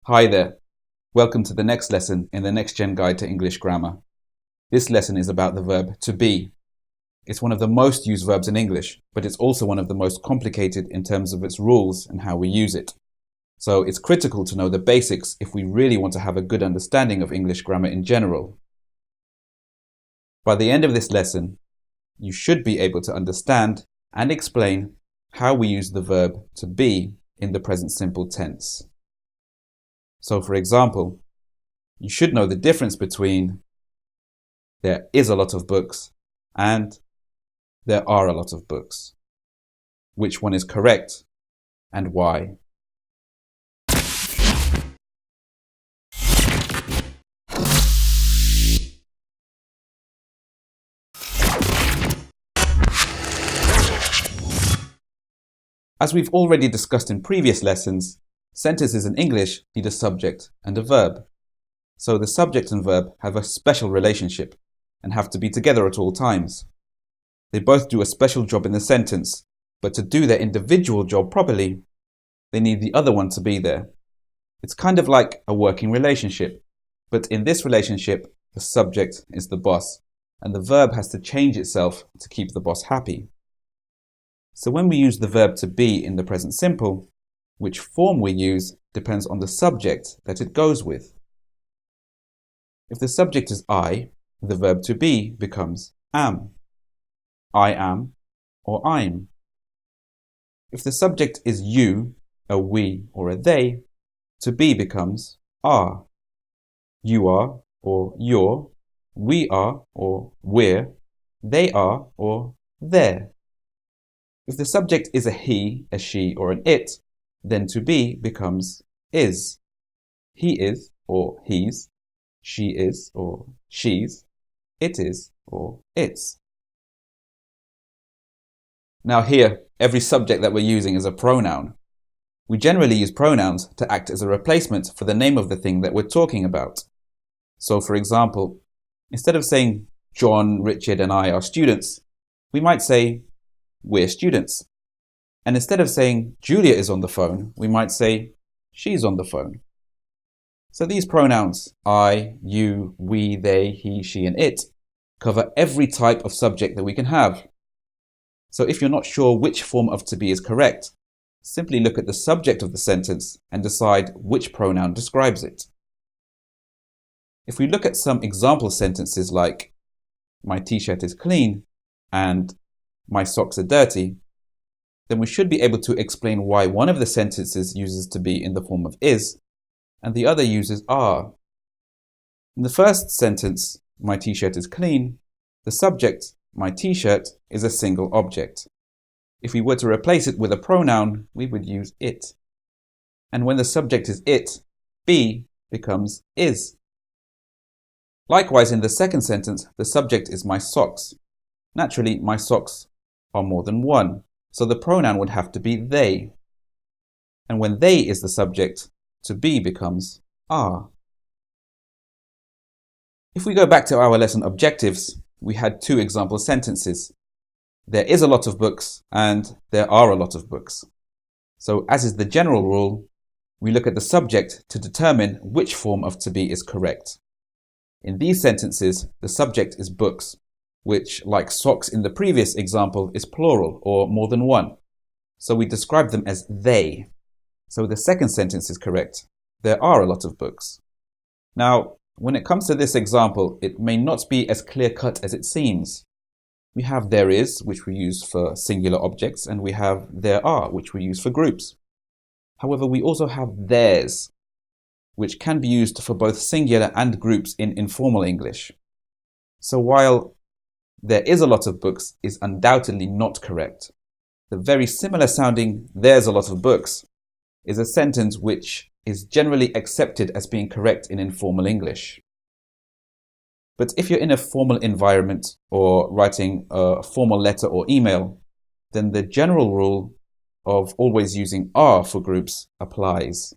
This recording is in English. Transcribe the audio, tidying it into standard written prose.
Hi there. Welcome to the next lesson in the Next Gen Guide to English Grammar. This lesson is about the verb to be. It's one of the most used verbs in English, but it's also one of the most complicated in terms of its rules and how we use it. So it's critical to know the basics if we really want to have a good understanding of English grammar in general. By the end of this lesson, you should be able to understand and explain how we use the verb to be in the present simple tense. So for example, you should know the difference between there is a lot of books and there are a lot of books. Which one is correct and why? As we've already discussed in previous lessons, sentences in English need a subject and a verb. So the subject and verb have a special relationship and have to be together at all times. They both do a special job in the sentence, but to do their individual job properly, they need the other one to be there. It's kind of like a working relationship, but in this relationship, the subject is the boss, and the verb has to change itself to keep the boss happy. So when we use the verb to be in the present simple, which form we use depends on the subject that it goes with. If the subject is I, the verb to be becomes am. I am or I'm. If the subject is you, a we or a they, to be becomes are. You are or you're, we are or we're, they are or they're. If the subject is a he, a she or an it, then to be becomes is. He is or he's, she is or she's, it is or it's. Now here, every subject that we're using is a pronoun. We generally use pronouns to act as a replacement for the name of the thing that we're talking about. So for example, instead of saying John, Richard and I are students, we might say we're students. And instead of saying Julia is on the phone, we might say she's on the phone. So these pronouns, I, you, we, they, he, she and it, cover every type of subject that we can have. So if you're not sure which form of to be is correct, simply look at the subject of the sentence and decide which pronoun describes it. If we look at some example sentences like my t-shirt is clean and my socks are dirty, then we should be able to explain why one of the sentences uses to be in the form of is and the other uses are. In the first sentence, my t-shirt is clean, the subject, my t-shirt, is a single object. If we were to replace it with a pronoun, we would use it. And when the subject is it, be becomes is. Likewise, in the second sentence, the subject is my socks. Naturally, my socks are more than one, so the pronoun would have to be they. And when they is the subject, to be becomes are. If we go back to our lesson objectives, we had two example sentences. There is a lot of books and there are a lot of books. So as is the general rule, we look at the subject to determine which form of to be is correct. In these sentences, the subject is books, which, like socks in the previous example, is plural or more than one. So we describe them as they. So the second sentence is correct. There are a lot of books. Now, when it comes to this example, it may not be as clear-cut as it seems. We have there is, which we use for singular objects, and we have there are, which we use for groups. However, we also have theirs, which can be used for both singular and groups in informal English. So while there is a lot of books is undoubtedly not correct, the very similar sounding there's a lot of books is a sentence which is generally accepted as being correct in informal English. But if you're in a formal environment or writing a formal letter or email, then the general rule of always using are for groups applies.